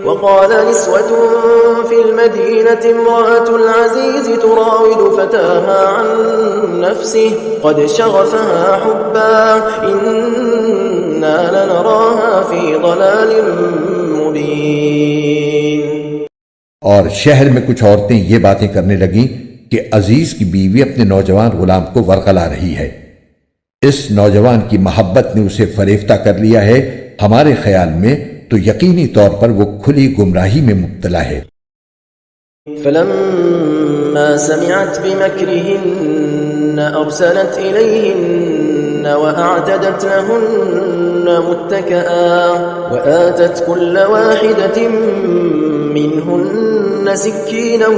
وقال نسوة في المدينة امرأة العزيز تراود فتاها عن نفسه قد شغفها حبا إنا لنراها في ضلال مبين. اور شہر میں کچھ عورتیں یہ باتیں کرنے لگیں کہ عزیز کی بیوی اپنے نوجوان غلام کو ورغلا رہی ہے، اس نوجوان کی محبت نے اسے فریفتہ کر لیا ہے، ہمارے خیال میں تو یقینی طور پر وہ کھلی گمراہی میں مبتلا ہے۔ فلما سمعت بمكرهن أرسلت إليهن وأعتدت لهن متكئا وآتت كل واحدة منهن سكينا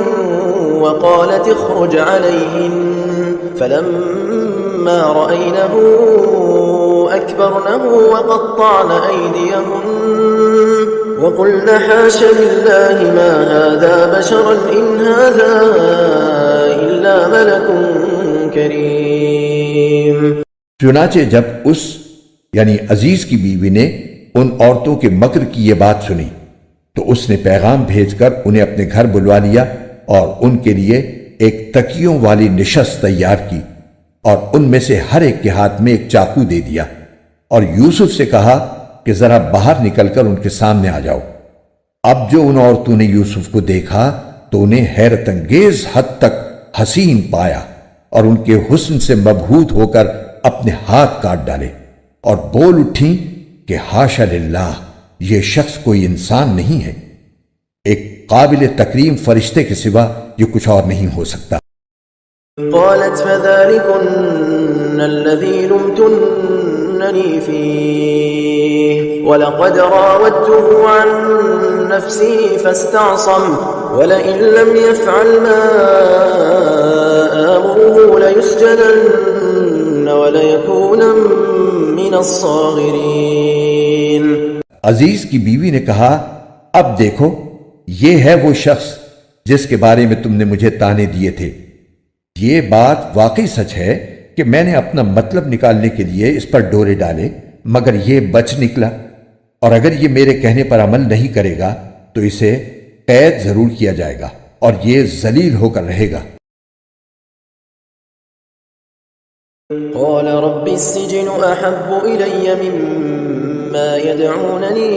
وقالت اخرج عليهن فلما رأينه أكبرنه وقطعن أيديهن وقلن حاش لله ما هذا بشرا إن هذا إلا ملك كريم. چنانچہ جب اس یعنی عزیز کی بیوی نے ان عورتوں کے مکر کی یہ بات سنی تو اس نے پیغام بھیج کر انہیں اپنے گھر بلوا لیا اور ان کے لیے ایک تکیوں والی نشست تیار کی اور ان میں سے ہر ایک کے ہاتھ میں ایک چاقو دے دیا اور یوسف سے کہا کہ ذرا باہر نکل کر ان کے سامنے آ جاؤ۔ اب جو ان عورتوں نے یوسف کو دیکھا تو انہیں حیرت انگیز حد تک حسین پایا اور ان کے حسن سے مبہوت ہو کر اپنے ہاتھ کاٹ ڈالے اور بول اٹھیں کہ حاشا للہ، یہ شخص کوئی انسان نہیں ہے، ایک قابل تکریم فرشتے کے سوا یہ کچھ اور نہیں ہو سکتا۔ قالت فذلكن الذي لمتنني فيه ولقد راودته عن نفسه فاستعصم ولئن لم يفعل ما آمره ليسجنن وليكون من الصاغرين. عزیز کی بیوی نے کہا اب دیکھو یہ ہے وہ شخص جس کے بارے میں تم نے مجھے تانے دیے تھے، یہ بات واقعی سچ ہے کہ میں نے اپنا مطلب نکالنے کے لیے اس پر ڈورے ڈالے مگر یہ بچ نکلا، اور اگر یہ میرے کہنے پر عمل نہیں کرے گا تو اسے قید ضرور کیا جائے گا اور یہ ذلیل ہو کر رہے گا۔ قال رب السجن احب الي مما يدعونني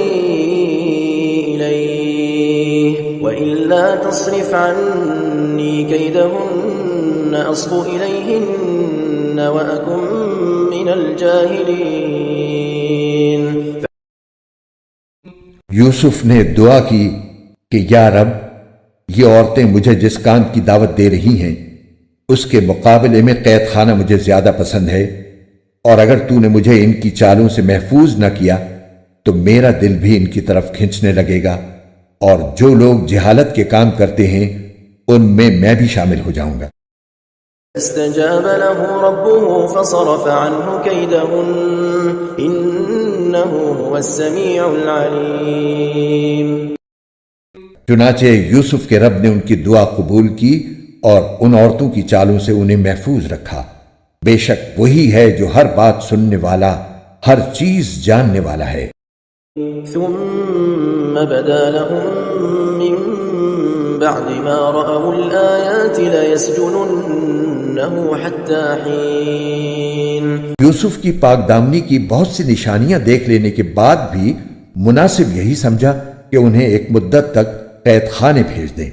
اليه والا تصرف عني كيدهن اصب اليهن واكن من الجاهلين. یوسف نے دعا کی کہ یا رب، یہ عورتیں مجھے جس کام کی دعوت دے رہی ہیں اس کے مقابلے میں قید خانہ مجھے زیادہ پسند ہے، اور اگر تو نے مجھے ان کی چالوں سے محفوظ نہ کیا تو میرا دل بھی ان کی طرف کھنچنے لگے گا، اور جو لوگ جہالت کے کام کرتے ہیں ان میں بھی شامل ہو جاؤں گا۔ استجاب له ربه فصرف عنه كيدهن إنه هو السميع العليم. چنانچہ یوسف کے رب نے ان کی دعا قبول کی اور ان عورتوں کی چالوں سے انہیں محفوظ رکھا، بے شک وہی ہے جو ہر بات سننے والا، ہر چیز جاننے والا ہے۔ ثم بدا لهم من بعد ما رأوا الآيات ليسجننه حتى حين. یوسف کی پاک دامنی کی بہت سی نشانیاں دیکھ لینے کے بعد بھی مناسب یہی سمجھا کہ انہیں ایک مدت تک قید خانے بھیج دیں۔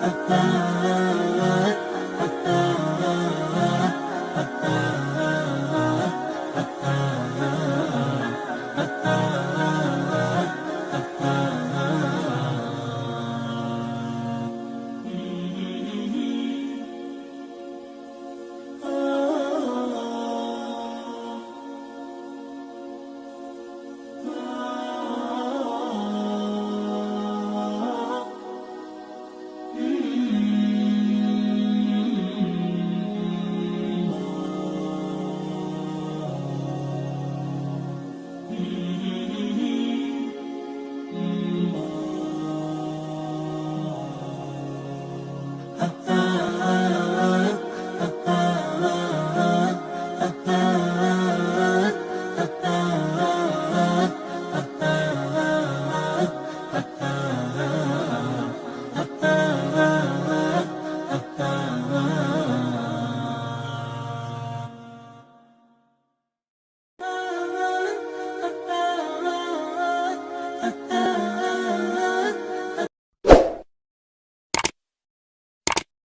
ah, ah.